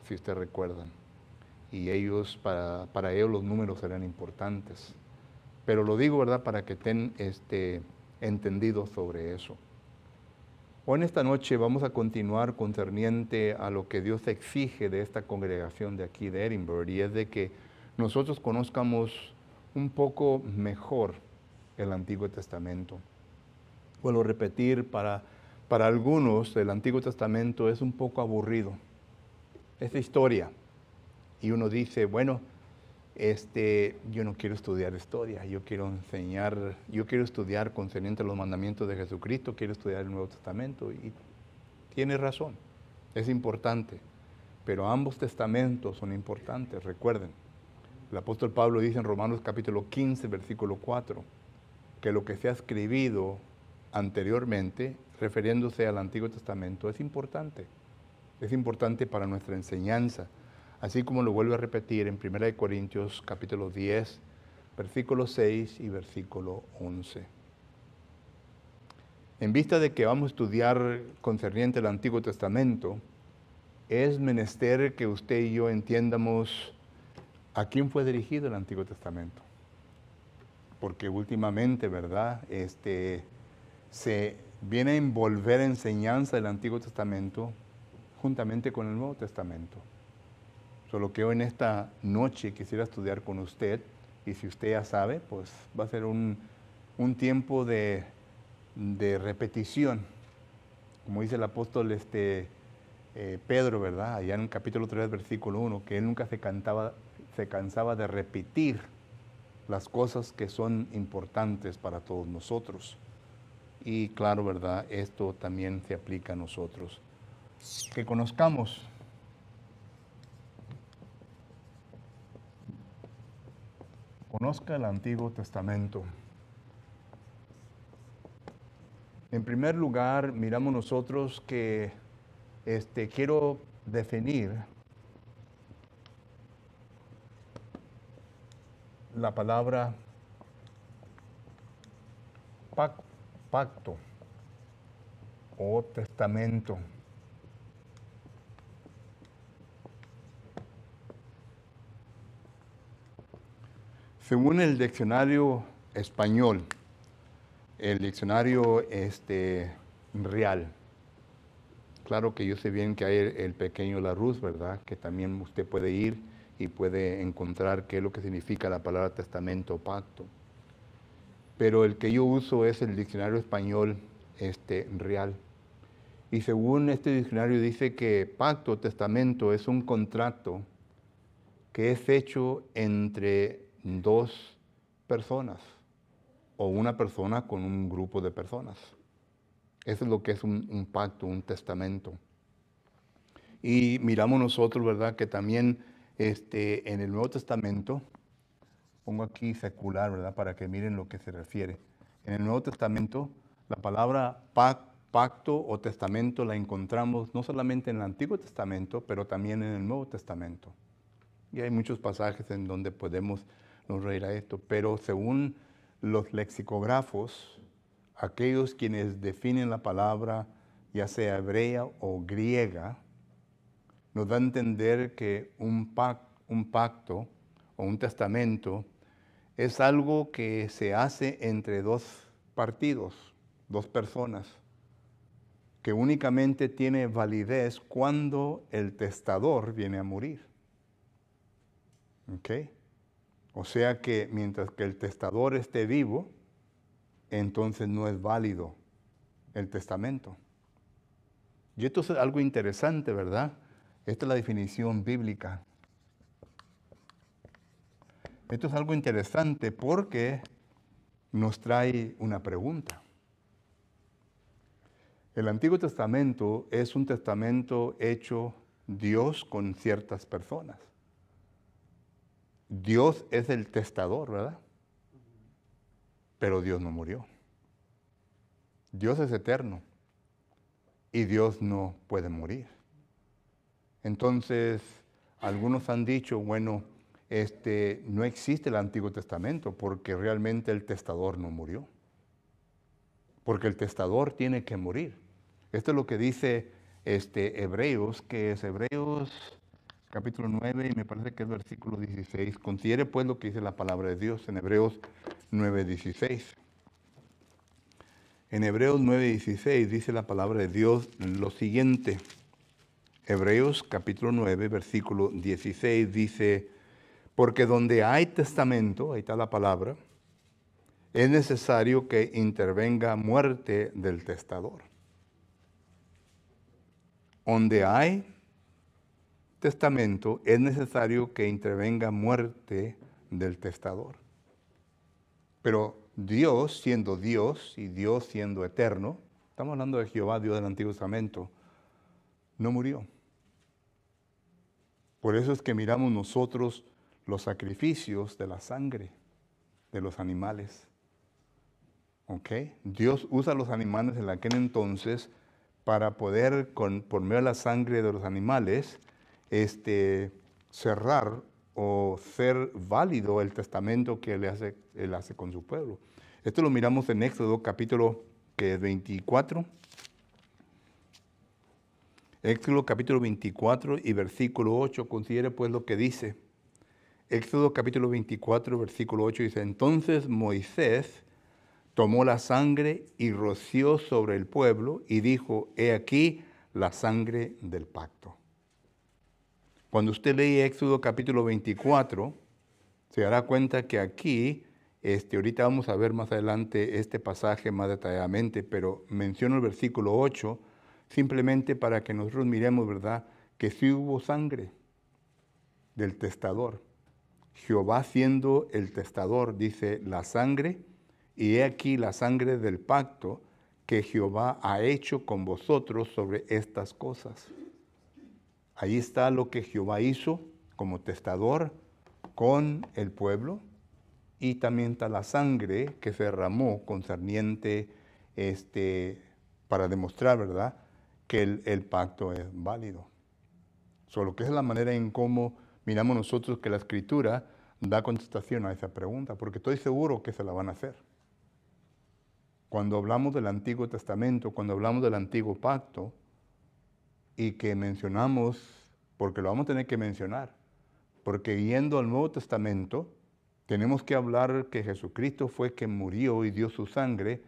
si ustedes recuerdan. Y ellos, para ellos los números eran importantes. Pero lo digo, ¿verdad?, para que estén entendidos sobre eso. Hoy en esta noche vamos a continuar concerniente a lo que Dios exige de esta congregación de aquí de Edinburgh, y es de que nosotros conozcamos un poco mejor el Antiguo Testamento. Vuelvo a repetir, para algunos el Antiguo Testamento es un poco aburrido. Es historia. Y uno dice, bueno, yo no quiero estudiar historia, yo quiero estudiar concerniente a los mandamientos de Jesucristo, quiero estudiar el Nuevo Testamento. Y tiene razón, es importante, pero ambos testamentos son importantes, recuerden. El apóstol Pablo dice en Romanos capítulo 15, versículo 4, que lo que se ha escrito anteriormente, refiriéndose al Antiguo Testamento, es importante para nuestra enseñanza. Así como lo vuelve a repetir en 1 Corintios capítulo 10, versículo 6 y versículo 11. En vista de que vamos a estudiar concerniente al Antiguo Testamento, es menester que usted y yo entiendamos a quién fue dirigido el Antiguo Testamento. Porque últimamente, ¿verdad?, se viene a envolver enseñanza del Antiguo Testamento juntamente con el Nuevo Testamento. Solo que hoy en esta noche quisiera estudiar con usted, y si usted ya sabe, pues va a ser un tiempo de repetición. Como dice el apóstol Pedro, ¿verdad?, allá en el capítulo 3, versículo 1, que él nunca se cansaba de repetir las cosas que son importantes para todos nosotros. Y claro, ¿verdad?, esto también se aplica a nosotros. Que conozcamos Conozca el Antiguo Testamento. En primer lugar, miramos nosotros que quiero definir la palabra pacto o testamento. Según el diccionario español, el diccionario real, claro que yo sé bien que hay el pequeño Larousse, ¿verdad?, que también usted puede ir y puede encontrar qué es lo que significa la palabra testamento o pacto. Pero el que yo uso es el diccionario español real. Y según este diccionario dice que pacto o testamento es un contrato que es hecho entre dos personas o una persona con un grupo de personas. Eso es lo que es un pacto, un testamento. Y miramos nosotros, ¿verdad?, que también en el Nuevo Testamento, pongo aquí secular, ¿verdad?, para que miren lo que se refiere. En el Nuevo Testamento, la palabra pacto o testamento la encontramos no solamente en el Antiguo Testamento, pero también en el Nuevo Testamento. Y hay muchos pasajes en donde podemos nos reír a esto, pero según los lexicógrafos, aquellos quienes definen la palabra, ya sea hebrea o griega, nos da a entender que un pacto o un testamento es algo que se hace entre dos partidos, dos personas, que únicamente tiene validez cuando el testador viene a morir. ¿Ok? O sea que mientras que el testador esté vivo, entonces no es válido el testamento. Y esto es algo interesante, ¿verdad? Esta es la definición bíblica. Esto es algo interesante porque nos trae una pregunta. El Antiguo Testamento es un testamento hecho Dios con ciertas personas. Dios es el testador, ¿verdad? Pero Dios no murió. Dios es eterno y Dios no puede morir. Entonces, algunos han dicho, bueno, no existe el Antiguo Testamento porque realmente el testador no murió. Porque el testador tiene que morir. Esto es lo que dice Hebreos, que es Hebreos capítulo 9 y me parece que es versículo 16. Considere pues lo que dice la palabra de Dios en Hebreos 9:16. En Hebreos 9:16 dice la palabra de Dios lo siguiente. Hebreos capítulo 9, versículo 16 dice, porque donde hay testamento, ahí está la palabra, es necesario que intervenga muerte del testador. Donde hay testamento, es necesario que intervenga muerte del testador. Pero Dios, siendo Dios y Dios siendo eterno, estamos hablando de Jehová, Dios del Antiguo Testamento, no murió. Por eso es que miramos nosotros los sacrificios de la sangre de los animales. ¿Ok? Dios usa los animales en aquel entonces para poder, por medio de la sangre de los animales, cerrar o ser válido el testamento que él hace con su pueblo. Esto lo miramos en Éxodo capítulo 24. Éxodo capítulo 24 y versículo 8, considere pues lo que dice. Éxodo capítulo 24, versículo 8 dice, entonces Moisés tomó la sangre y roció sobre el pueblo y dijo, he aquí la sangre del pacto. Cuando usted lee Éxodo capítulo 24, se dará cuenta que aquí, ahorita vamos a ver más adelante este pasaje más detalladamente, pero menciono el versículo 8 simplemente para que nosotros miremos, ¿verdad?, que sí hubo sangre del testador. Jehová siendo el testador, dice, la sangre, y he aquí la sangre del pacto que Jehová ha hecho con vosotros sobre estas cosas. Ahí está lo que Jehová hizo como testador con el pueblo, y también está la sangre que se derramó concerniente para demostrar, ¿verdad?, que el pacto es válido. Solo que es la manera en cómo miramos nosotros que la Escritura da contestación a esa pregunta, porque estoy seguro que se la van a hacer. Cuando hablamos del Antiguo Testamento, cuando hablamos del Antiguo Pacto, y que mencionamos, porque lo vamos a tener que mencionar, porque yendo al Nuevo Testamento, tenemos que hablar que Jesucristo fue quien murió y dio su sangre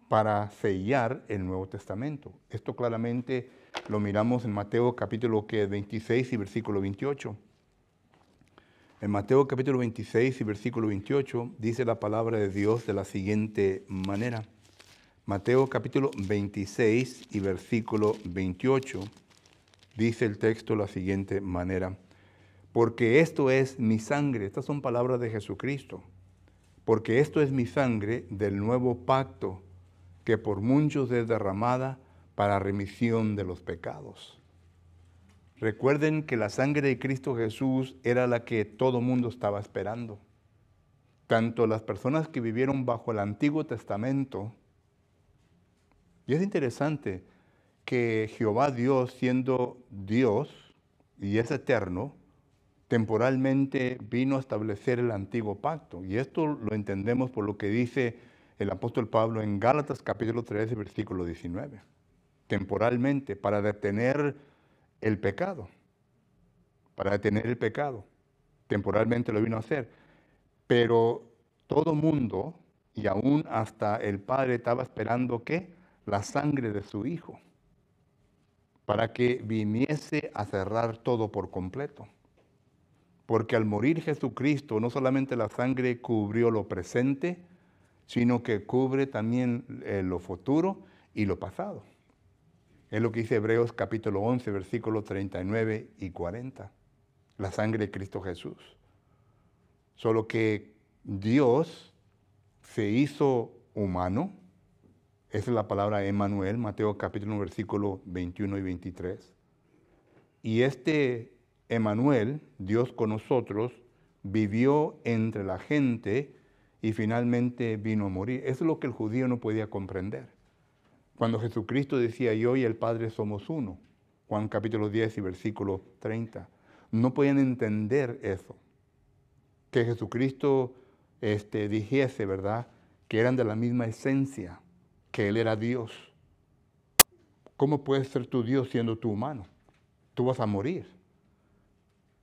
para sellar el Nuevo Testamento. Esto claramente lo miramos en Mateo capítulo 26 y versículo 28. En Mateo capítulo 26 y versículo 28 dice la palabra de Dios de la siguiente manera. Mateo capítulo 26 y versículo 28 dice el texto de la siguiente manera. Porque esto es mi sangre, estas son palabras de Jesucristo, porque esto es mi sangre del nuevo pacto, que por muchos es derramada para remisión de los pecados. Recuerden que la sangre de Cristo Jesús era la que todo mundo estaba esperando. Tanto las personas que vivieron bajo el Antiguo Testamento, y es interesante que Jehová Dios, siendo Dios y es eterno, temporalmente vino a establecer el antiguo pacto. Y esto lo entendemos por lo que dice el apóstol Pablo en Gálatas capítulo 13, versículo 19. Temporalmente, para detener el pecado. Para detener el pecado. Temporalmente lo vino a hacer. Pero todo mundo, y aún hasta el Padre, estaba esperando ¿qué? La sangre de su Hijo. Para que viniese a cerrar todo por completo. Porque al morir Jesucristo, no solamente la sangre cubrió lo presente, sino que cubre también lo futuro y lo pasado. Es lo que dice Hebreos capítulo 11, versículos 39 y 40. La sangre de Cristo Jesús. Solo que Dios se hizo humano. Esa es la palabra Emmanuel, Mateo capítulo 1, versículo 21 y 23. Y Emmanuel, Dios con nosotros, vivió entre la gente y finalmente vino a morir. Eso es lo que el judío no podía comprender. Cuando Jesucristo decía, yo y el Padre somos uno, Juan capítulo 10 y versículo 30, no podían entender eso. Que Jesucristo dijese, ¿verdad?, que eran de la misma esencia, que Él era Dios. ¿cómo puedes ser tu Dios siendo tú humano? Tú vas a morir.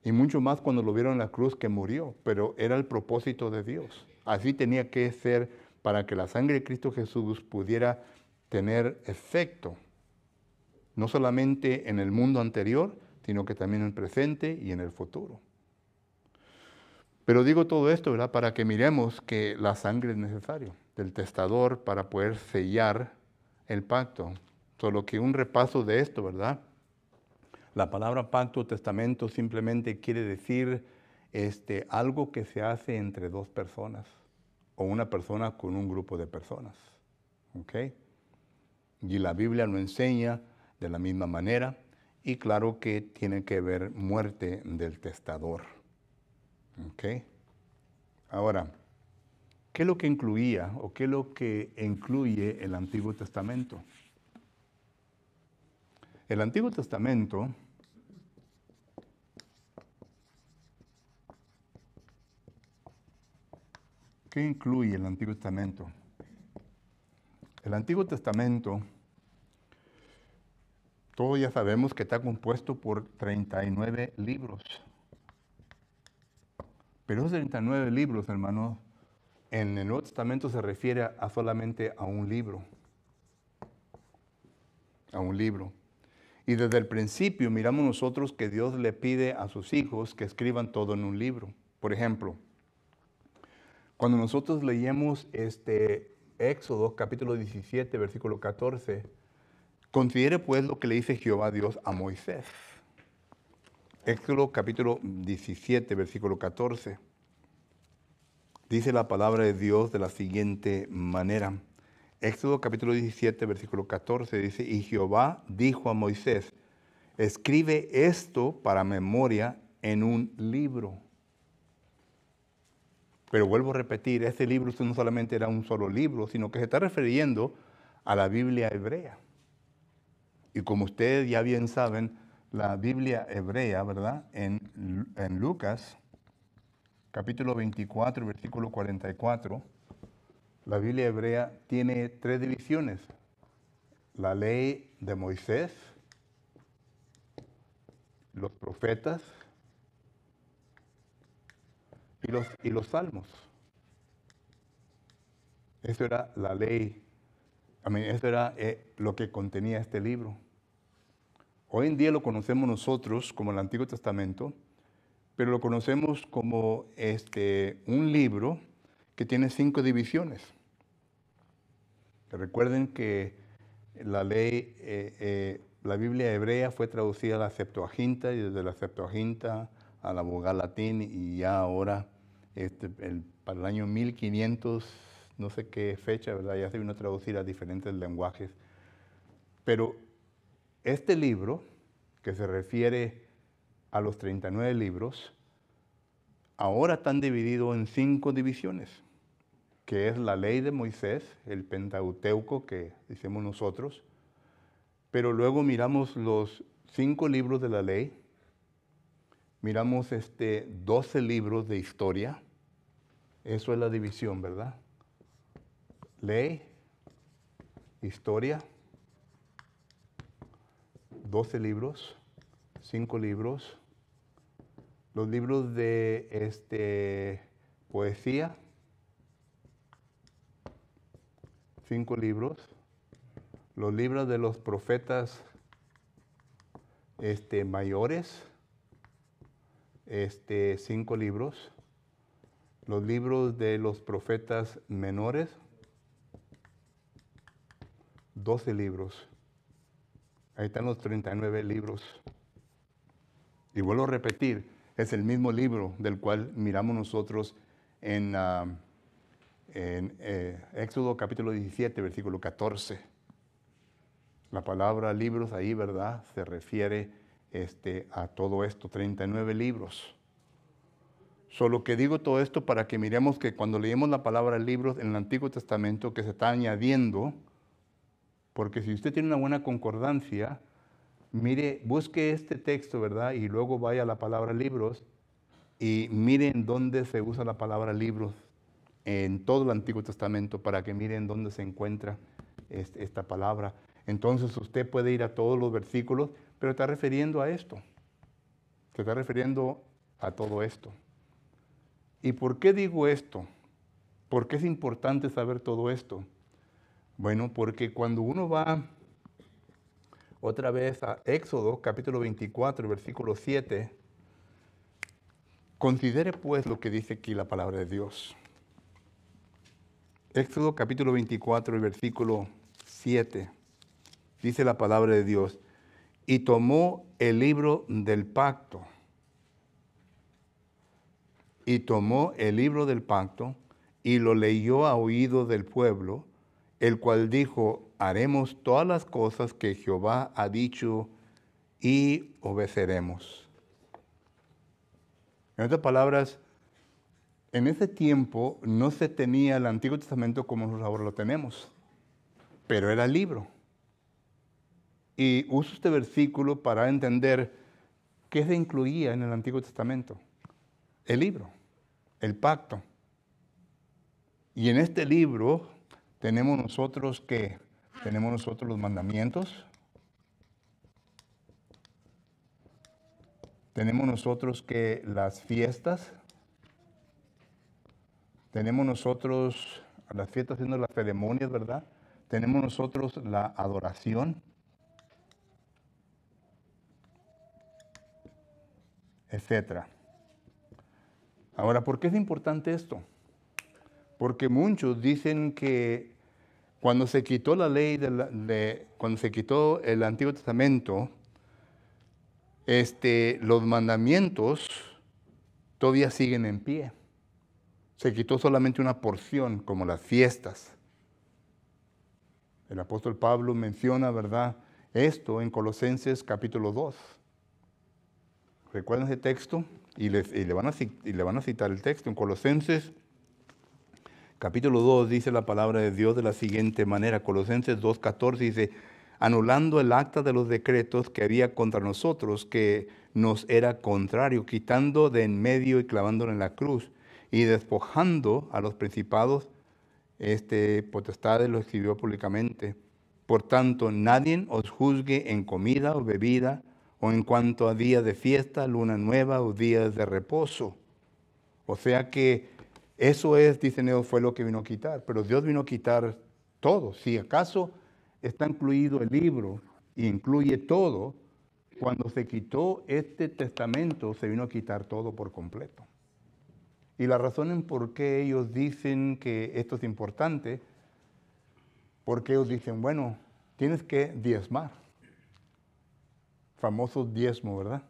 Y mucho más cuando lo vieron en la cruz que murió, pero era el propósito de Dios. Así tenía que ser para que la sangre de Cristo Jesús pudiera tener efecto, no solamente en el mundo anterior, sino que también en el presente y en el futuro. Pero digo todo esto, ¿verdad?, para que miremos que la sangre es necesaria del testador para poder sellar el pacto. Solo que un repaso de esto, ¿verdad? La palabra pacto o testamento simplemente quiere decir algo que se hace entre dos personas o una persona con un grupo de personas. ¿Ok? Y la Biblia lo enseña de la misma manera y claro que tiene que haber muerte del testador. ¿Ok? Ahora, ¿qué es lo que incluía o qué es lo que incluye el Antiguo Testamento? El Antiguo Testamento ¿qué incluye el Antiguo Testamento? El Antiguo Testamento, todos ya sabemos que está compuesto por 39 libros. Pero esos 39 libros, hermanos, en el Nuevo Testamento se refiere a solamente a un libro. A un libro. Y desde el principio miramos nosotros que Dios le pide a sus hijos que escriban todo en un libro. Por ejemplo, cuando nosotros leíamos Éxodo capítulo 17, versículo 14, considere pues lo que le dice Jehová Dios a Moisés. Éxodo capítulo 17, versículo 14. Dice la palabra de Dios de la siguiente manera. Éxodo capítulo 17, versículo 14 dice, y Jehová dijo a Moisés, escribe esto para memoria en un libro. Pero vuelvo a repetir, este libro no solamente era un solo libro, sino que se está refiriendo a la Biblia hebrea. Y como ustedes ya bien saben, la Biblia hebrea, ¿verdad? En Lucas, capítulo 24, versículo 44, la Biblia hebrea tiene 3 divisiones. La ley de Moisés, los profetas y los salmos. Eso era la ley. Eso era lo que contenía este libro. Hoy en día lo conocemos nosotros como el Antiguo Testamento, pero lo conocemos como un libro que tiene 5 divisiones. Recuerden que la ley, la Biblia hebrea fue traducida a la Septuaginta y desde la Septuaginta a la Vulgata Latín y ya ahora para el año 1500, no sé qué fecha, ¿verdad? Ya se vino a traducir a diferentes lenguajes. Pero este libro, que se refiere a los 39 libros, ahora están divididos en 5 divisiones, que es la ley de Moisés, el Pentateuco que decimos nosotros, pero luego miramos los 5 libros de la ley, miramos 12 libros de historia, eso es la división, ¿verdad? Ley, historia, 12 libros, 5 libros, los libros de poesía, 5 libros, los libros de los profetas mayores, 5 libros, los libros de los profetas menores, 12 libros. Ahí están los 39 libros. Y vuelvo a repetir, es el mismo libro del cual miramos nosotros en Éxodo capítulo 17, versículo 14. La palabra libros ahí, ¿verdad?, se refiere a todo esto, 39 libros. Solo que digo todo esto para que miremos que cuando leemos la palabra libros en el Antiguo Testamento, que se está añadiendo, porque si usted tiene una buena concordancia, mire, busque este texto, ¿verdad? Y luego vaya a la palabra libros y miren dónde se usa la palabra libros en todo el Antiguo Testamento para que miren dónde se encuentra esta palabra. Entonces usted puede ir a todos los versículos, pero está refiriendo a esto. Se está refiriendo a todo esto. ¿Y por qué digo esto? ¿Por qué es importante saber todo esto? Bueno, porque cuando uno va otra vez a Éxodo, capítulo 24, versículo 7, considere pues lo que dice aquí la palabra de Dios. Éxodo capítulo 24, versículo 7, dice la palabra de Dios, y tomó el libro del pacto, y lo leyó a oído del pueblo, el cual dijo, haremos todas las cosas que Jehová ha dicho y obedeceremos. En otras palabras, en ese tiempo no se tenía el Antiguo Testamento como nosotros ahora lo tenemos, pero era libro. Y uso este versículo para entender qué se incluía en el Antiguo Testamento. El libro, el pacto. Y en este libro tenemos nosotros los mandamientos, tenemos nosotros que las fiestas, tenemos nosotros las fiestas haciendo las ceremonias, ¿verdad? Tenemos nosotros la adoración, etcétera. Ahora, ¿por qué es importante esto? Porque muchos dicen que cuando se quitó la ley, cuando se quitó el Antiguo Testamento, los mandamientos todavía siguen en pie. Se quitó solamente una porción, como las fiestas. El apóstol Pablo menciona, ¿verdad?, esto en Colosenses capítulo 2. ¿Recuerdan ese texto? Y le van a citar el texto. En Colosenses capítulo 2 dice la palabra de Dios de la siguiente manera. Colosenses 2:14 dice, anulando el acta de los decretos que había contra nosotros, que nos era contrario, quitando de en medio y clavándolo en la cruz, y despojando a los principados, potestades, lo escribió públicamente. Por tanto, nadie os juzgue en comida o bebida, o en cuanto a días de fiesta, luna nueva o días de reposo. O sea que eso es, dicen ellos, fue lo que vino a quitar. Pero Dios vino a quitar todo. Si acaso está incluido el libro y incluye todo, cuando se quitó este testamento, se vino a quitar todo por completo. Y la razón en por qué ellos dicen que esto es importante, porque ellos dicen, bueno, tienes que diezmar. Famoso diezmo, ¿verdad?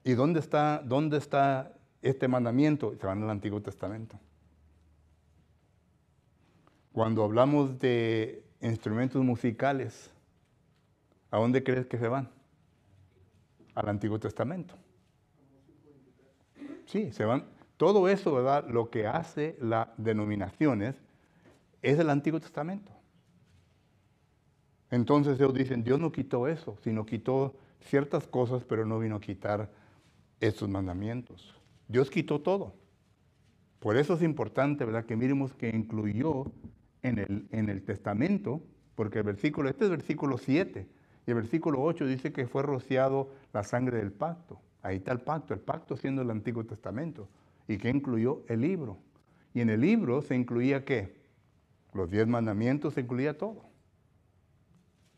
¿Y dónde está este mandamiento? Se van al Antiguo Testamento. Cuando hablamos de instrumentos musicales, ¿a dónde crees que se van? Al Antiguo Testamento. Sí, se van. Todo eso, ¿verdad? Lo que hace las denominaciones es el Antiguo Testamento. Entonces ellos dicen, Dios no quitó eso, sino quitó ciertas cosas, pero no vino a quitar estos mandamientos. Dios quitó todo. Por eso es importante, ¿verdad?, que miremos que incluyó en el testamento, porque este es versículo 7, y el versículo 8 dice que fue rociado la sangre del pacto. Ahí está el pacto siendo el Antiguo Testamento. ¿Y qué incluyó? El libro. Y en el libro se incluía ¿qué? Los 10 mandamientos, se incluía todo.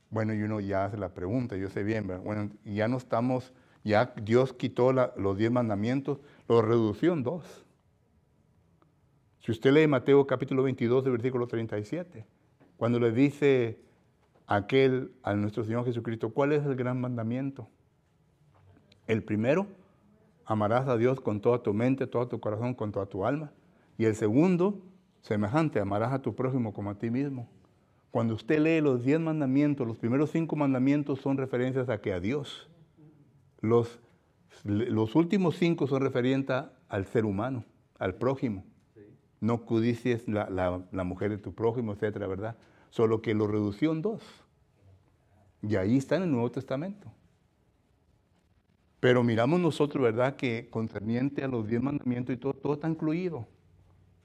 Bueno, y uno ya hace la pregunta, yo sé bien, ¿verdad? Bueno, ya no estamos, ya Dios quitó los 10 mandamientos, los redució en 2. Si usted lee Mateo capítulo 22, versículo 37, cuando le dice a nuestro Señor Jesucristo, ¿cuál es el gran mandamiento? El primero, amarás a Dios con toda tu mente, todo tu corazón, con toda tu alma. Y el segundo, semejante, amarás a tu prójimo como a ti mismo. Cuando usted lee los 10 mandamientos, los primeros 5 mandamientos son referencias a Dios. Los últimos 5 son referencias al ser humano, al prójimo. Sí. No codicies la mujer de tu prójimo, etcétera, ¿verdad? Solo que lo redució en 2. Y ahí está en el Nuevo Testamento. Pero miramos nosotros, ¿verdad?, que concerniente a los 10 mandamientos y todo está incluido.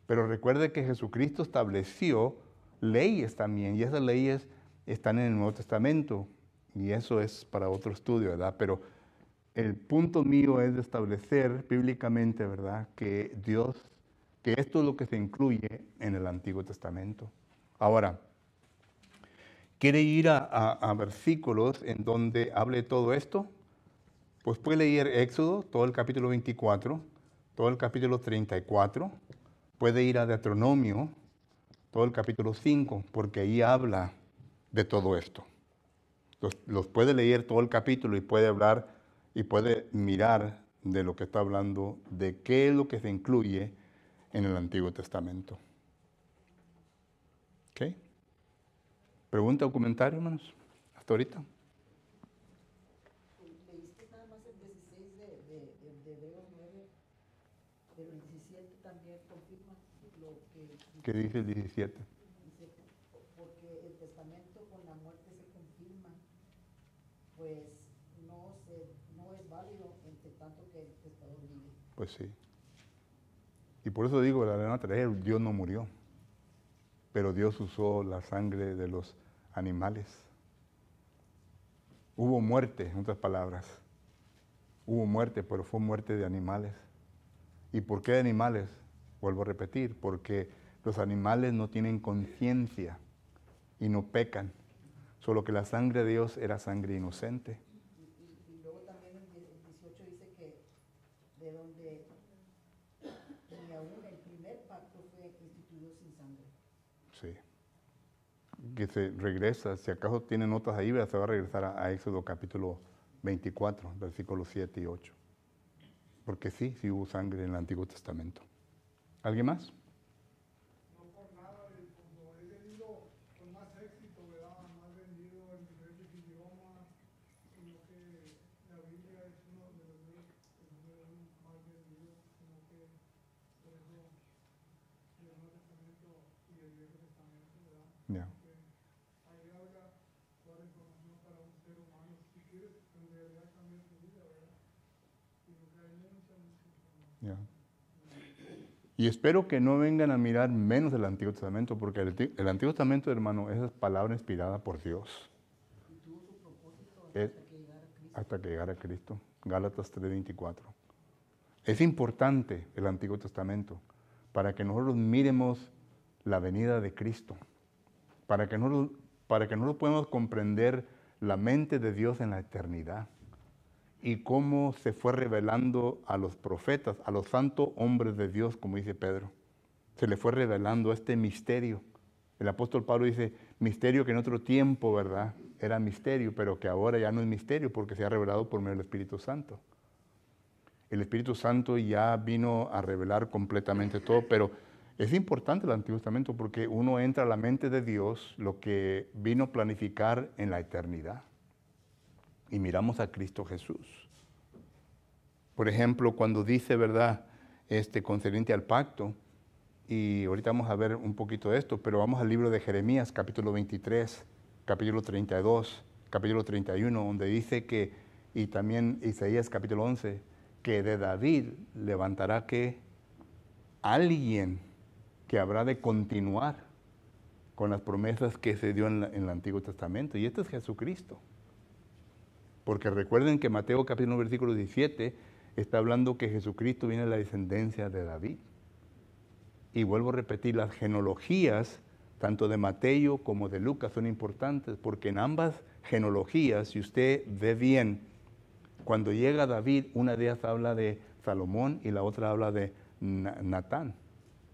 Pero recuerde que Jesucristo estableció leyes también, y esas leyes están en el Nuevo Testamento, y eso es para otro estudio, ¿verdad? Pero el punto mío es de establecer bíblicamente, ¿verdad?, que esto es lo que se incluye en el Antiguo Testamento. Ahora, ¿quiere ir a versículos en donde hable todo esto? Pues puede leer Éxodo, todo el capítulo 24, todo el capítulo 34, puede ir a Deuteronomio, todo el capítulo 5, porque ahí habla de todo esto. Los puede leer todo el capítulo y puede hablar y puede mirar de lo que está hablando, de qué es lo que se incluye en el Antiguo Testamento. ¿Ok? ¿Pregunta o comentario, hermanos? Hasta ahorita. Leíste nada más el 16 de Hebreos 9, pero el 17 también confirma lo que ¿Qué dice el 17? dice, porque el testamento con la muerte se confirma, pues no es válido entre tanto que el testador vive. Pues sí. Y por eso digo, la verdad, Dios no murió, pero Dios usó la sangre de los animales. Hubo muerte, en otras palabras. Hubo muerte, pero fue muerte de animales. ¿Y por qué de animales? Vuelvo a repetir, porque los animales no tienen conciencia y no pecan. Solo que la sangre de Dios era sangre inocente. Y luego también el 18 dice que de donde ni aún el primer pacto fue instituido sin sangre. Sí. Que se regresa, si acaso tienen notas ahí, se va a regresar a Éxodo capítulo 24, versículos 7 y 8. Porque sí hubo sangre en el Antiguo Testamento. ¿Alguien más? No por nada, como he tenido con más éxito, ¿verdad? Más vendido en diferentes idiomas, sino que la Biblia es uno de los libros más vendidos, sino que por eso el Nuevo Testamento y el Viejo Testamento, ¿verdad? Ya. Porque ahí habla toda la información para un ser humano, si quieres en realidad cambiar tu vida, ¿verdad? Sino que hay mucha información. Ya. Y espero que no vengan a mirar menos el Antiguo Testamento, porque el Antiguo Testamento, hermano, esa es palabra inspirada por Dios. Y tuvo su propósito Es- hasta que llegara Cristo. hasta que llegara Cristo. Gálatas 3:24. Es importante el Antiguo Testamento para que nosotros miremos la venida de Cristo, para que nosotros podamos comprender la mente de Dios en la eternidad y cómo se fue revelando a los profetas, a los santos hombres de Dios, como dice Pedro. Se le fue revelando este misterio. El apóstol Pablo dice, misterio que en otro tiempo, ¿verdad?, era misterio, pero que ahora ya no es misterio porque se ha revelado por medio del Espíritu Santo. El Espíritu Santo ya vino a revelar completamente todo, pero es importante el Antiguo Testamento porque uno entra a la mente de Dios, lo que vino a planificar en la eternidad. Y miramos a Cristo Jesús. Por ejemplo, cuando dice, ¿verdad?, concerniente al pacto, y ahorita vamos a ver un poquito de esto, pero vamos al libro de Jeremías, capítulo 23, capítulo 32, capítulo 31, donde dice que, y también Isaías capítulo 11, que de David levantará que alguien que habrá de continuar con las promesas que se dio en el Antiguo Testamento, y este es Jesucristo. Porque recuerden que Mateo capítulo 1, versículo 17 está hablando que Jesucristo viene de la descendencia de David. Y vuelvo a repetir, las genealogías, tanto de Mateo como de Lucas, son importantes, porque en ambas genealogías, si usted ve bien, cuando llega David, una de ellas habla de Salomón y la otra habla de Natán.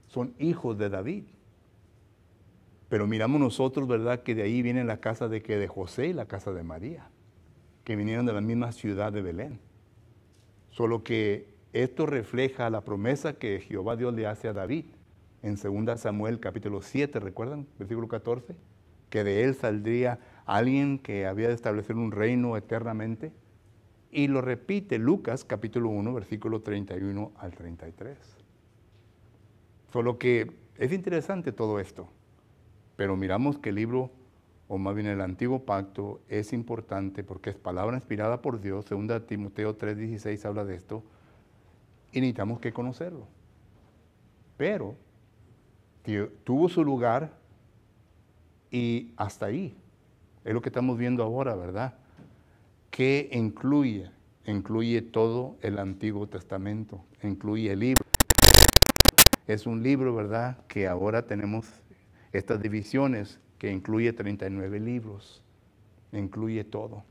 Son hijos de David. Pero miramos nosotros, ¿verdad?, que de ahí viene la casa de José y la casa de María, que vinieron de la misma ciudad de Belén. Solo que esto refleja la promesa que Jehová Dios le hace a David en 2 Samuel capítulo 7, ¿recuerdan? Versículo 14, que de él saldría alguien que había de establecer un reino eternamente. Y lo repite Lucas capítulo 1, versículo 31 al 33. Solo que es interesante todo esto, pero miramos que el libro, o más bien el Antiguo Pacto, es importante porque es palabra inspirada por Dios. 2 Timoteo 3:16 habla de esto, y necesitamos que conocerlo. Pero tuvo su lugar y hasta ahí. Es lo que estamos viendo ahora, ¿verdad? ¿Qué incluye? Incluye todo el Antiguo Testamento, incluye el libro. Es un libro, ¿verdad? Que ahora tenemos estas divisiones que incluye 39 libros, incluye todo.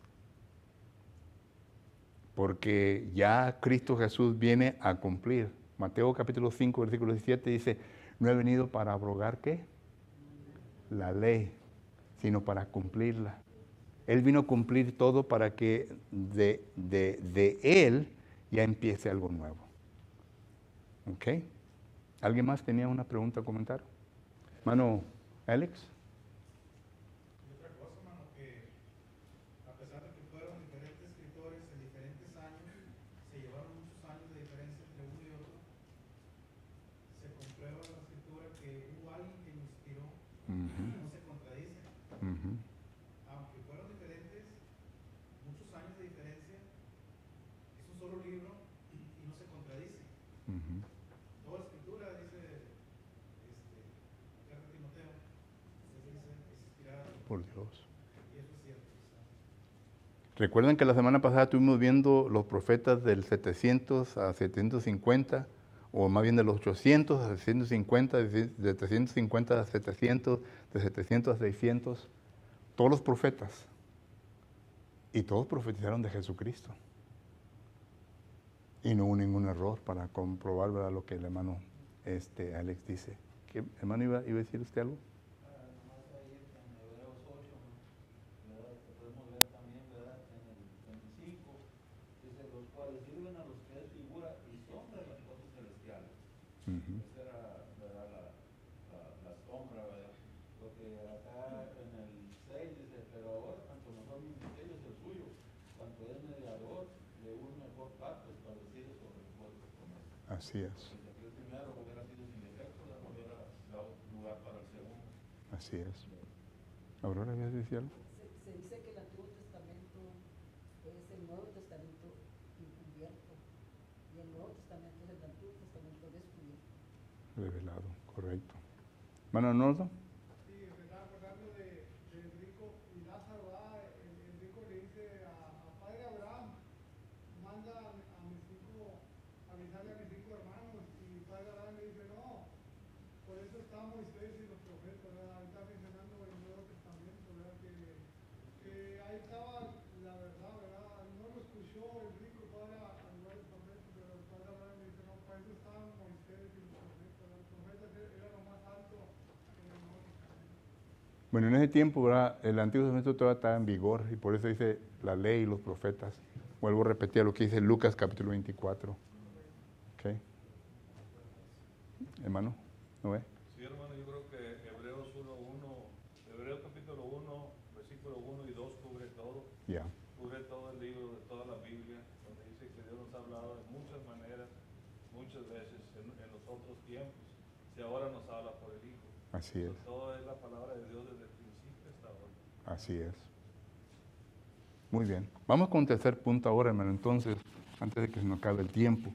Porque ya Cristo Jesús viene a cumplir. Mateo capítulo 5, versículo 17 dice, no he venido para abrogar, ¿qué? La ley, sino para cumplirla. Él vino a cumplir todo para que de Él ya empiece algo nuevo. ¿Ok? ¿Alguien más tenía una pregunta o comentario? Hermano Alex. Y otra cosa, hermano, que a pesar de que fueron diferentes escritores en diferentes años, se llevaron muchos años de diferencia entre uno y otro, se comprueba en la escritura que hubo alguien que lo inspiró, no se contradice. Aunque fueron diferentes, muchos años de diferencia, es un solo libro y no se contradice. Toda la escritura dice, la carta de Timoteo, dice, es inspirada Por Dios. y eso es cierto. Recuerdan que la semana pasada estuvimos viendo los profetas del 700 a 750, o más bien de los 800 a 750, de 350 a 700, de 700 a 600, todos los profetas. Y todos profetizaron de Jesucristo. Y no hubo ningún error para comprobar, ¿verdad?, lo que el hermano Alex dice. ¿Qué, hermano, iba a decir usted algo? Nomás ahí en Hebreos 8, ¿verdad? Que podemos ver también, ¿verdad? En el 25, dice, los cuales sirven a los que es figura y sombra de las cosas celestiales. Esa era, ¿verdad? La sombra, ¿verdad? Porque acá en el 6 dice, pero ahora tanto no son ministerios el suyo, cuanto es mediador de un mejor pacto establecido sobre el pueblo de promesa. Así es. Porque el primero hubiera sido sin defecto, no hubiera dado lugar para el segundo. Así es. ¿Aurora, habías dicho algo? Se dice que el Antiguo Testamento es el Nuevo Testamento encubierto y el Nuevo Testamento es el Antiguo Testamento descubierto. Revelado, correcto. Hermano Nordo. Sí, me estaba acordando de rico y Lázaro, ¿verdad? El rico le dice a padre Abraham, manda a mis avisarle a mis 5 hermanos, y padre Abraham le dice, no, por eso está Moisés y los profetas, ¿verdad? Ahí está mencionando el Nuevo Testamento, ¿verdad? Que ahí estaba la verdad, ¿verdad? No lo escuchó el rico para ayudar al profeta, pero el padre Abraham le dice, no, para eso estaban Moisés y los profetas, ¿verdad? Los profetas era lo más alto en el Nuevo Testamento. Bueno, en ese tiempo, ¿verdad?, el Antiguo Testamento todavía estaba en vigor y por eso dice la ley y los profetas. Vuelvo a repetir lo que dice Lucas capítulo 24. ¿Ok? Hermano, ¿no ve? Sí, hermano, yo creo que Hebreos capítulo 1, versículo 1 y 2 cubre todo. Ya. Cubre todo el libro de toda la Biblia, donde dice que Dios nos ha hablado de muchas maneras, muchas veces en los otros tiempos. Si ahora nos habla por el Hijo. Así es. Todo es la palabra de Dios desde el principio hasta ahora. Así es. Muy bien. Vamos con el tercer punto ahora, hermano. Entonces, antes de que se nos acabe el tiempo.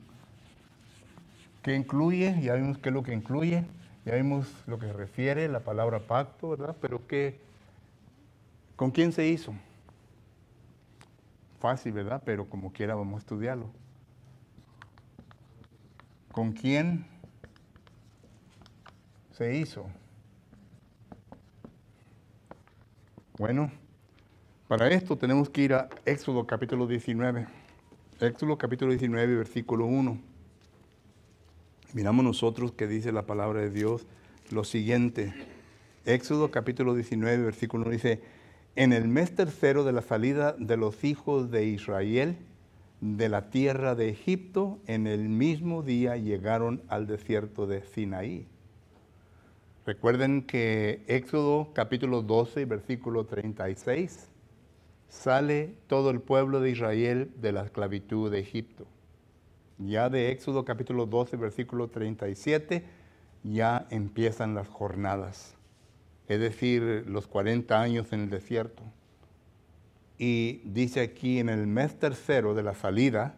¿Qué incluye? Ya vimos qué es lo que incluye. Ya vimos lo que se refiere, la palabra pacto, ¿verdad? Pero ¿con quién se hizo? Fácil, ¿verdad? Pero como quiera vamos a estudiarlo. ¿Con quién se hizo? Bueno, para esto tenemos que ir a Éxodo capítulo 19. Éxodo capítulo 19, versículo 1. Miramos nosotros que dice la palabra de Dios lo siguiente. Éxodo capítulo 19, versículo 1 dice, en el mes tercero de la salida de los hijos de Israel de la tierra de Egipto, en el mismo día llegaron al desierto de Sinaí. Recuerden que Éxodo capítulo 12, versículo 36, sale todo el pueblo de Israel de la esclavitud de Egipto. Ya de Éxodo capítulo 12, versículo 37, ya empiezan las jornadas, es decir, los 40 años en el desierto. Y dice aquí, en el mes tercero de la salida,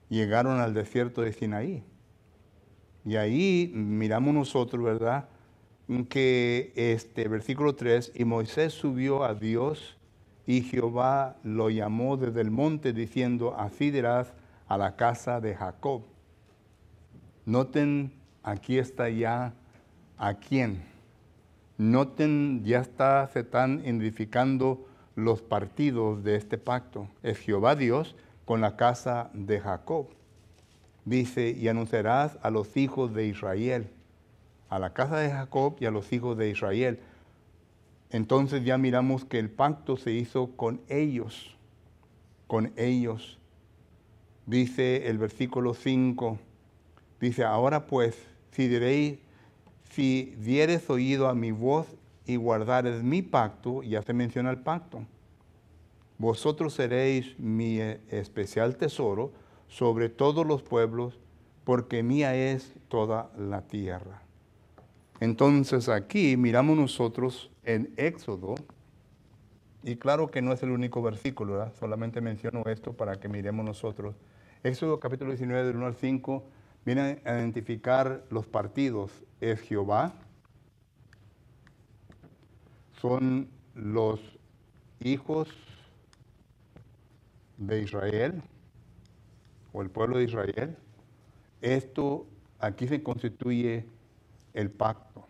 llegaron al desierto de Sinaí. Y ahí miramos nosotros, ¿verdad?, que versículo 3, y Moisés subió a Dios y Jehová lo llamó desde el monte diciendo, así dirás a la casa de Jacob. Noten, aquí está ya a quién. Noten, se están identificando los partidos de este pacto. Es Jehová Dios con la casa de Jacob. Dice, y anunciarás a los hijos de Israel, a la casa de Jacob y a los hijos de Israel. Entonces ya miramos que el pacto se hizo con ellos, con ellos. Dice el versículo 5, dice, ahora pues, si dieres oído a mi voz y guardares mi pacto, ya se menciona el pacto, vosotros seréis mi especial tesoro sobre todos los pueblos, porque mía es toda la tierra. Entonces aquí miramos nosotros en Éxodo, y claro que no es el único versículo, ¿verdad? Solamente menciono esto para que miremos nosotros. Éxodo capítulo 19, del 1 al 5, viene a identificar los partidos. Es Jehová, son los hijos de Israel, o el pueblo de Israel. Esto, aquí se constituye el pacto.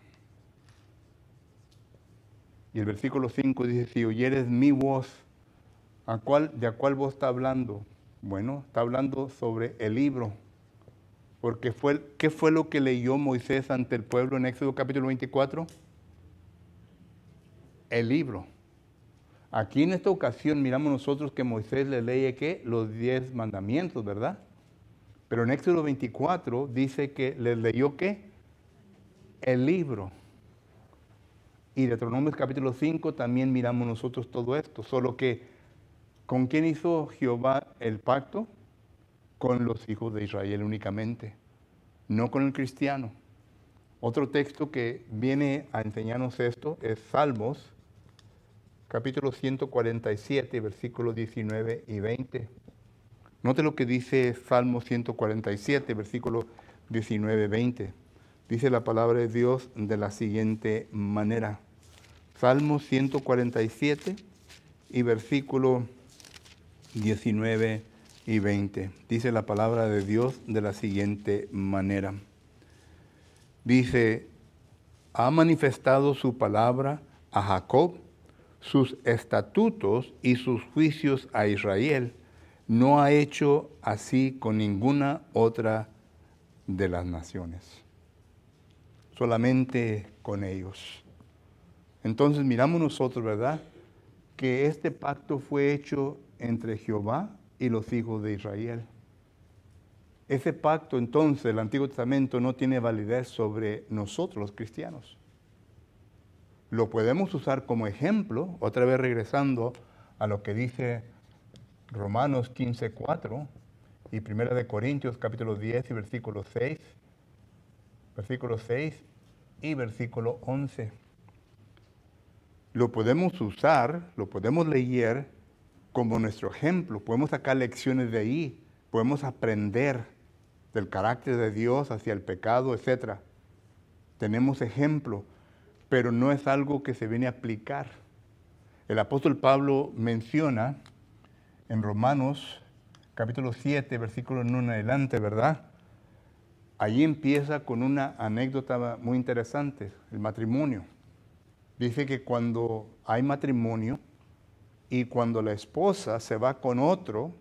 Y el versículo 5 dice, si oyeres mi voz, ¿de a cuál voz está hablando? Bueno, está hablando sobre el libro. Porque ¿qué fue lo que leyó Moisés ante el pueblo en Éxodo capítulo 24? El libro. Aquí en esta ocasión miramos nosotros que Moisés le lee ¿qué? Los 10 mandamientos, ¿verdad? Pero en Éxodo 24 dice que les leyó ¿qué? El libro. Y Deuteronomio capítulo 5 también miramos nosotros todo esto. Solo que, ¿con quién hizo Jehová el pacto? Con los hijos de Israel únicamente, no con el cristiano. Otro texto que viene a enseñarnos esto es Salmos, capítulo 147, versículos 19 y 20. Note lo que dice Salmo 147, versículos 19 y 20. Dice la palabra de Dios de la siguiente manera. Salmo 147 y versículo 19 y 20. Dice la palabra de Dios de la siguiente manera. Dice, ha manifestado su palabra a Jacob, sus estatutos y sus juicios a Israel. No ha hecho así con ninguna otra de las naciones. Solamente con ellos. Entonces miramos nosotros, ¿verdad?, que este pacto fue hecho entre Jehová y los hijos de Israel. Ese pacto entonces, el Antiguo Testamento, no tiene validez sobre nosotros los cristianos. Lo podemos usar como ejemplo, otra vez regresando a lo que dice Romanos 15:4 y 1 de Corintios capítulo 10 y versículo 6 y versículo 11. Lo podemos usar, lo podemos leer como nuestro ejemplo, podemos sacar lecciones de ahí, podemos aprender del carácter de Dios hacia el pecado, etc. Tenemos ejemplo, pero no es algo que se viene a aplicar. El apóstol Pablo menciona en Romanos capítulo 7, versículo 1 en adelante, ¿verdad? Allí empieza con una anécdota muy interesante, el matrimonio. Dice que cuando hay matrimonio y cuando la esposa se va con otro,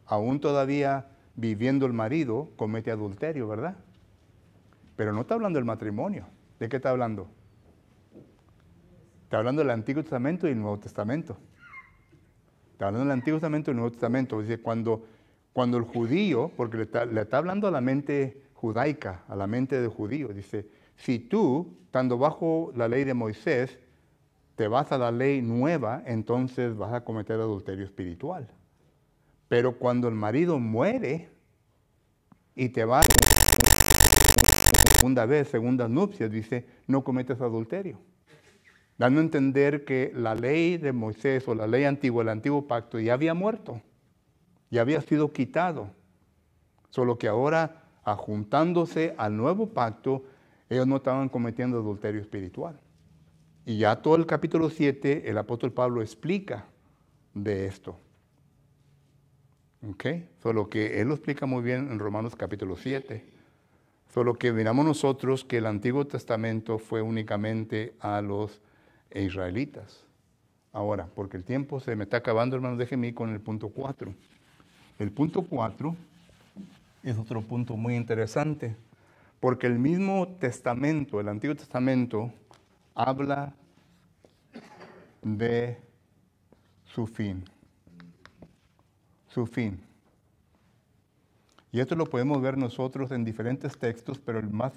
aún todavía viviendo el marido, comete adulterio, ¿verdad? Pero no está hablando del matrimonio. ¿De qué está hablando? Está hablando del Antiguo Testamento y el Nuevo Testamento. Está hablando del Antiguo Testamento y el Nuevo Testamento. Dice, cuando el judío, porque le está hablando a la mente judaica, a la mente del judío, dice, si tú, estando bajo la ley de Moisés, te vas a la ley nueva, entonces vas a cometer adulterio espiritual. Pero cuando el marido muere y te vas segunda vez, segundas nupcias, dice, no cometes adulterio. Dando a entender que la ley de Moisés o la ley antigua, el antiguo pacto, ya había muerto, ya había sido quitado. Solo que ahora, adjuntándose al nuevo pacto, ellos no estaban cometiendo adulterio espiritual. Y ya todo el capítulo 7, el apóstol Pablo explica de esto. ¿Ok? Solo que él lo explica muy bien en Romanos capítulo 7. Solo que miramos nosotros que el Antiguo Testamento fue únicamente a los israelitas. Ahora, porque el tiempo se me está acabando, hermanos, déjenme ir con el punto 4. El punto 4 es otro punto muy interesante, porque el mismo Testamento, el Antiguo Testamento, habla de su fin. Su fin. Y esto lo podemos ver nosotros en diferentes textos, pero el más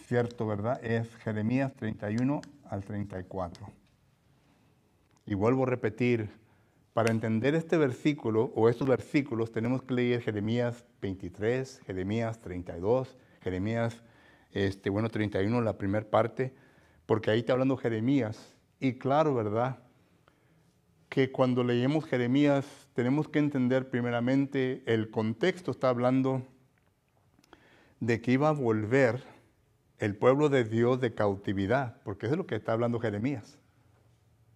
cierto, ¿verdad?, es Jeremías 31 al 34. Y vuelvo a repetir, para entender este versículo o estos versículos tenemos que leer Jeremías 23, Jeremías 32, Jeremías 31, la primera parte, porque ahí está hablando Jeremías. Y claro, ¿verdad?, que cuando leemos Jeremías tenemos que entender primeramente el contexto. Está hablando de que iba a volver el pueblo de Dios de cautividad, porque eso es lo que está hablando Jeremías.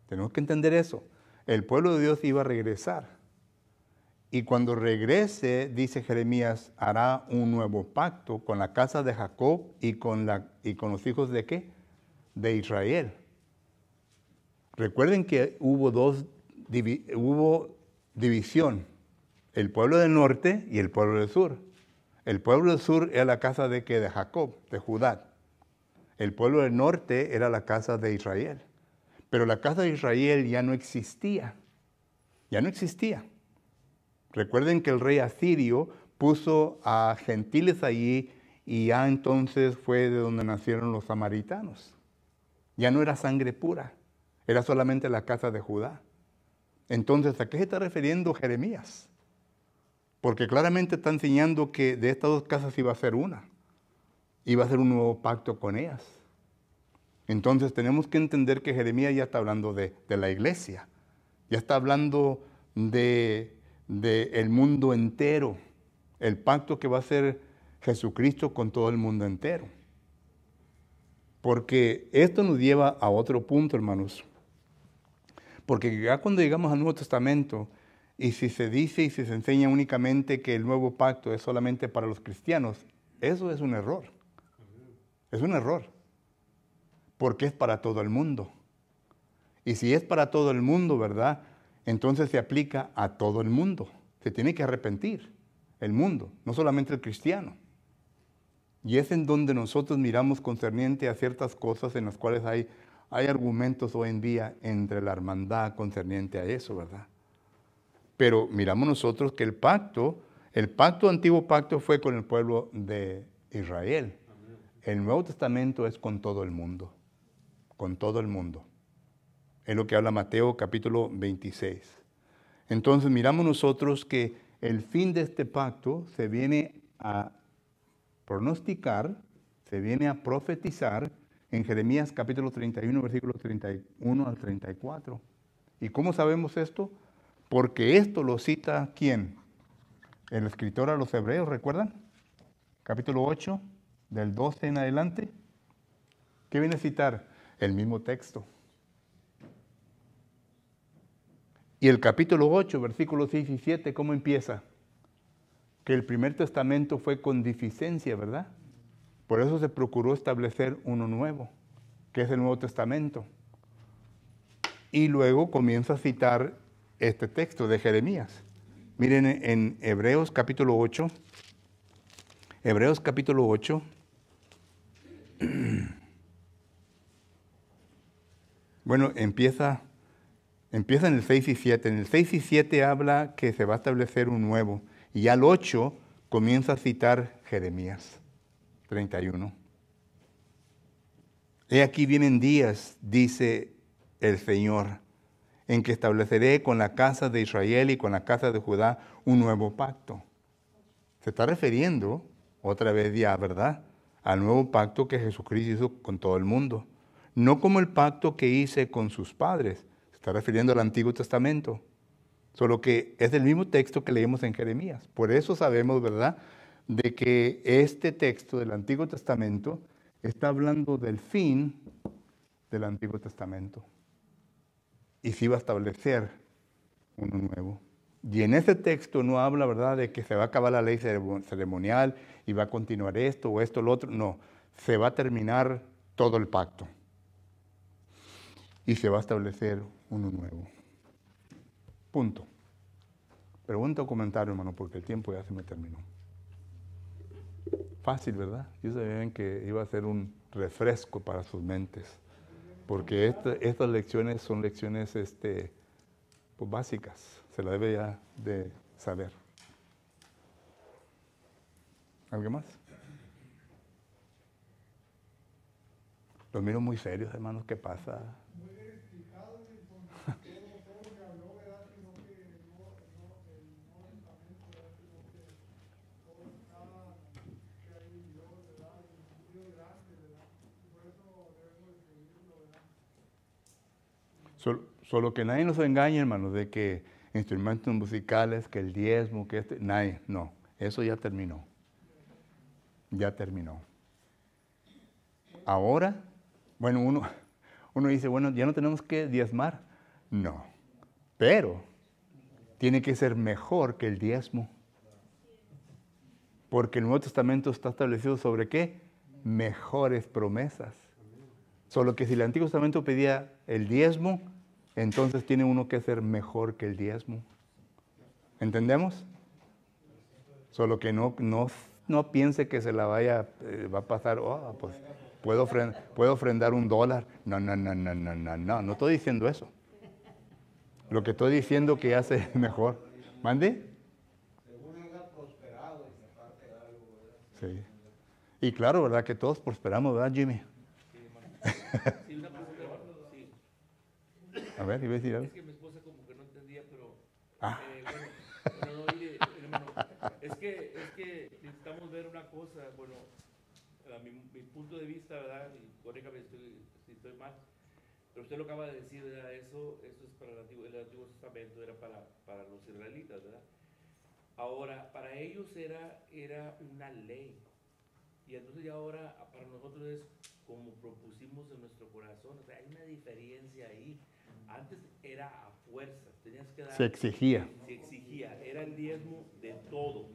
Tenemos que entender eso. El pueblo de Dios iba a regresar. Y cuando regrese, dice Jeremías, hará un nuevo pacto con la casa de Jacob y con los hijos de ¿qué? De Israel. Recuerden que hubo división, el pueblo del norte y el pueblo del sur. El pueblo del sur era la casa de ¿qué? De Jacob, de Judá. El pueblo del norte era la casa de Israel. Pero la casa de Israel ya no existía. Ya no existía. Recuerden que el rey asirio puso a gentiles allí y ya entonces fue de donde nacieron los samaritanos. Ya no era sangre pura, era solamente la casa de Judá. Entonces, ¿a qué se está refiriendo Jeremías? Porque claramente está enseñando que de estas dos casas iba a ser una. Iba a ser un nuevo pacto con ellas. Entonces tenemos que entender que Jeremías ya está hablando de la iglesia. Ya está hablando de el mundo entero. El pacto que va a hacer Jesucristo con todo el mundo entero. Porque esto nos lleva a otro punto, hermanos. Porque ya cuando llegamos al Nuevo Testamento, y si se dice y si se enseña únicamente que el nuevo pacto es solamente para los cristianos, eso es un error. Es un error. Porque es para todo el mundo. Y si es para todo el mundo, ¿verdad?, entonces se aplica a todo el mundo. Se tiene que arrepentir el mundo, no solamente el cristiano. Y es en donde nosotros miramos concerniente a ciertas cosas en las cuales hay argumentos hoy en día entre la hermandad concerniente a eso, ¿verdad? Pero miramos nosotros que el antiguo pacto fue con el pueblo de Israel. El Nuevo Testamento es con todo el mundo. Con todo el mundo. Es lo que habla Mateo capítulo 26. Entonces miramos nosotros que el fin de este pacto se viene a pronosticar, se viene a profetizar en Jeremías capítulo 31, versículos 31 al 34. ¿Y cómo sabemos esto? Porque esto lo cita ¿quién? El escritor a los Hebreos, ¿recuerdan? Capítulo 8, del 12 en adelante. ¿Qué viene a citar? El mismo texto. Y el capítulo 8, versículos 6 y 7, ¿cómo empieza? Que el primer testamento fue con deficiencia, ¿verdad? Por eso se procuró establecer uno nuevo, que es el Nuevo Testamento. Y luego comienza a citar este texto de Jeremías. Miren en Hebreos capítulo 8. Hebreos capítulo 8. Bueno, empieza en el 6 y 7. En el 6 y 7 habla que se va a establecer un nuevo. Y al 8 comienza a citar Jeremías 31. He aquí vienen días, dice el Señor, en que estableceré con la casa de Israel y con la casa de Judá un nuevo pacto. Se está refiriendo, otra vez ya, ¿verdad?, al nuevo pacto que Jesucristo hizo con todo el mundo. No como el pacto que hice con sus padres. Se está refiriendo al Antiguo Testamento. Solo que es el mismo texto que leemos en Jeremías. Por eso sabemos, ¿verdad?, de que este texto del Antiguo Testamento está hablando del fin del Antiguo Testamento. Y sí va a establecer uno nuevo. Y en ese texto no habla, ¿verdad?, de que se va a acabar la ley ceremonial y va a continuar esto o esto o lo otro. No, se va a terminar todo el pacto. Y se va a establecer uno nuevo. Punto. Pregunta o comentario, hermano, porque el tiempo ya se me terminó. Fácil, ¿verdad? Yo sabía que iba a ser un refresco para sus mentes. Porque estas lecciones son lecciones pues básicas. Se la debe ya de saber. ¿Algo más? Los miro muy serios, hermanos. ¿Qué pasa? Muy bien explicado, todo lo que habló, ¿verdad? Sino que el Nuevo Testamento, ¿verdad? Sino que todo está que hay Dios, ¿verdad? Un Dios grande, ¿verdad? Por eso debemos seguirlo, ¿verdad? Solo que nadie nos engañe, hermanos, de que instrumentos musicales, que el diezmo, que nadie, no. Eso ya terminó. Ya terminó. Ahora, bueno, uno dice, bueno, ya no tenemos que diezmar. No. Pero tiene que ser mejor que el diezmo. Porque el Nuevo Testamento está establecido sobre ¿qué? Mejores promesas. Solo que si el Antiguo Testamento pedía el diezmo, entonces tiene uno que ser mejor que el diezmo. ¿Entendemos? Solo que no piense que se la va a pasar, pues puedo ofrendar $1. No estoy diciendo eso. Lo que estoy diciendo que hace mejor. ¿Mande? Según haya prosperado y se parte algo, ¿verdad? Sí. Y claro, ¿verdad? Que todos prosperamos, ¿verdad, Jimmy? Sí, una pregunta, hermano, sí. A ver, iba a decir algo. Es que mi esposa como que no entendía, pero Ah. bueno, mire, hermano, es que necesitamos ver una cosa, bueno, a mi punto de vista, ¿verdad? Y corrígame si estoy mal, pero usted lo acaba de decir, ¿verdad? Eso es para el Antiguo Testamento, era para los israelitas, ¿verdad? Ahora, para ellos era una ley. Y entonces ya ahora para nosotros es como propusimos en nuestro corazón. O sea, hay una diferencia ahí. Antes era a fuerza, tenías que dar. Se exigía. Se exigía, era el diezmo de todo,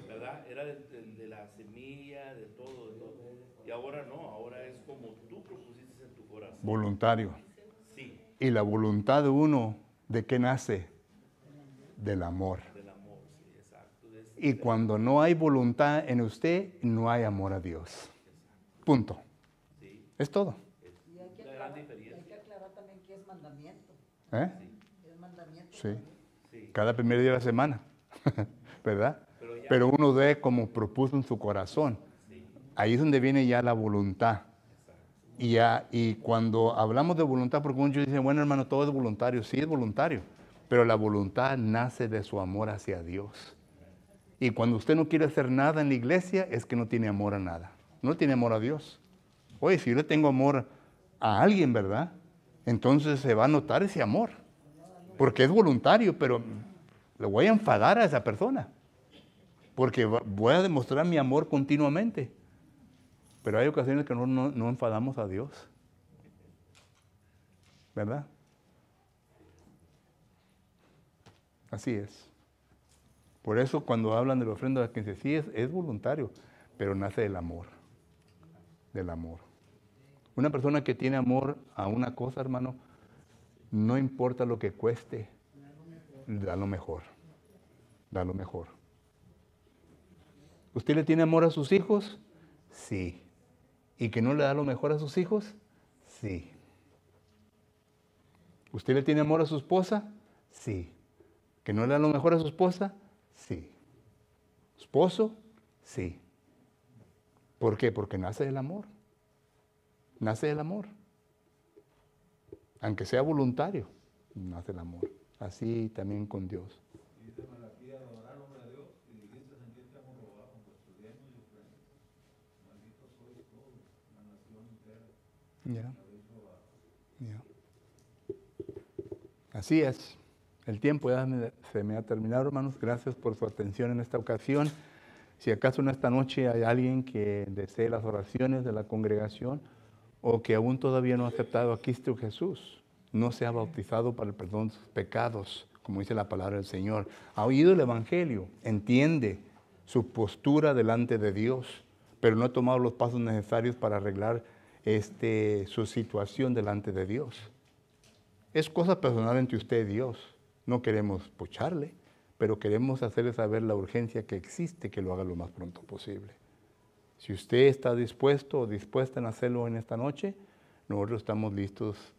¿verdad? Era de la semilla, de todo, de todo. Y ahora no, ahora es como tú propusiste en tu corazón. Voluntario. Sí. Y la voluntad de uno, ¿de qué nace? Del amor. Del amor, sí, exacto. Y cuando no hay voluntad en usted, no hay amor a Dios. Punto. Sí. Es todo. Y hay que La gran aclarar, diferencia. hay que aclarar también que es mandamiento. ¿Eh? Es mandamiento. Sí. también. Sí. Cada primer día de la semana. ¿Verdad? Pero ya- Pero uno ve como propuso en su corazón. Sí. Ahí es donde viene ya la voluntad. Y cuando hablamos de voluntad, porque muchos dicen, bueno, hermano, todo es voluntario. Sí, es voluntario. Pero la voluntad nace de su amor hacia Dios. Y cuando usted no quiere hacer nada en la iglesia, es que no tiene amor a nada. No tiene amor a Dios. Oye, si yo le tengo amor a alguien, ¿verdad? Entonces se va a notar ese amor. Porque es voluntario, pero le voy a enfadar a esa persona. Porque voy a demostrar mi amor continuamente. Pero hay ocasiones que no enfadamos a Dios. ¿Verdad? Así es. Por eso cuando hablan de la ofrenda de la quince, sí es voluntario, pero nace del amor. Del amor. Una persona que tiene amor a una cosa, hermano, no importa lo que cueste, da lo mejor. Da lo mejor. ¿Usted le tiene amor a sus hijos? Sí. ¿Y que no le da lo mejor a sus hijos? Sí. ¿Usted le tiene amor a su esposa? Sí. ¿Que no le da lo mejor a su esposa? Sí. ¿Esposo? Sí. ¿Por qué? Porque nace del amor. Nace del amor. Aunque sea voluntario, nace el amor. Así también con Dios. Dice Malaquí, adorar al hombre de Dios y dijiste sentir que hemos robado con vuestros diezmos y ofrendas. Malditos sois todos, la nación entera. Ya. Habéis robado. Ya. Así es. El tiempo ya se me ha terminado, hermanos. Gracias por su atención en esta ocasión. Si acaso en esta noche hay alguien que desee las oraciones de la congregación o que aún todavía no ha aceptado a Cristo Jesús, no se ha bautizado para el perdón de sus pecados, como dice la palabra del Señor, ha oído el Evangelio, entiende su postura delante de Dios, pero no ha tomado los pasos necesarios para arreglar su situación delante de Dios. Es cosa personal entre usted y Dios. No queremos pucharle, pero queremos hacerle saber la urgencia que existe, que lo haga lo más pronto posible. Si usted está dispuesto o dispuesta en hacerlo en esta noche, nosotros estamos listos